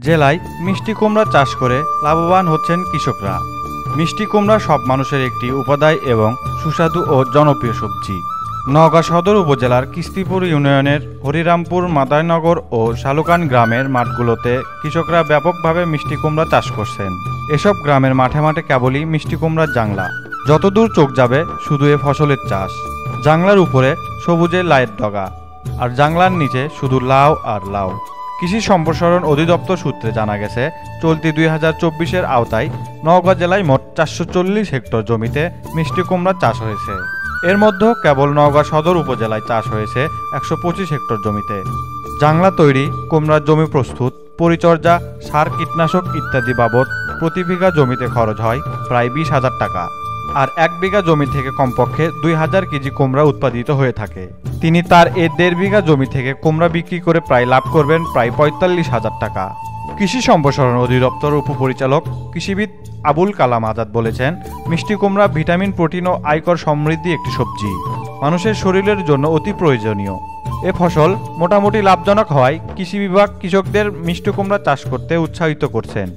জেলায় মিষ্টি কুমড়া চাষ করে লাভবান হচ্ছেন কৃষকরা। মিষ্টি কুমড়া সব মানুষের একটি উপাদায় এবং সুস্বাদু ও জনপ্রিয় সবজি। নওগাঁ সদর উপজেলার কিস্তিপুর ইউনিয়নের হরিরামপুর, মাদারনগর ও শালুকান গ্রামের মাঠগুলোতে কৃষকরা ব্যাপকভাবে মিষ্টি কুমড়া চাষ করছেন। এসব গ্রামের মাঠে মাঠে কেবলই মিষ্টি কুমড়ার জাংলা। যতদূর চোখ যাবে শুধু এ ফসলের চাষ। জাংলার উপরে সবুজের লাইট ডগা, আর জাংলার নিচে শুধু লাউ আর লাউ। কৃষি সম্প্রসারণ অধিদপ্তর সূত্রে জানা গেছে, চলতি 2024-এর আওতায় নওগাঁ জেলায় মোট 440 হেক্টর জমিতে মিষ্টি কুমড়া চাষ হয়েছে। এর মধ্যে কেবল নওগাঁ সদর উপজেলায় চাষ হয়েছে 125 হেক্টর জমিতে। জাংলা তৈরি, কুমড়ার জমি প্রস্তুত, পরিচর্যা, সার, কীটনাশক ইত্যাদি বাবদ প্রতি বিঘা জমিতে খরচ হয় প্রায় 20,000 টাকা। আর 1 বিঘা জমি থেকে কমপক্ষে 2000 কেজি কুমড়া উৎপাদিত হয়ে থাকে। তিনি তার 1.5 বিঘা জমি থেকে কুমড়া বিক্রি করে প্রায় লাভ করবেন প্রায় 45,000 টাকা। কৃষি সম্প্রসারণ অধিদপ্তর উপপরিচালক কৃষিবিদ আবুল কালাম আজাদ বলেছেন, মিষ্টি কুমড়া ভিটামিন, প্রোটিন ও আয়কর সমৃদ্ধি একটি সবজি, মানুষের শরীরের জন্য অতি প্রয়োজনীয়। এ ফসল মোটামুটি লাভজনক হওয়ায় কৃষি বিভাগ কৃষকদের মিষ্টি কুমড়া চাষ করতে উৎসাহিত করছেন।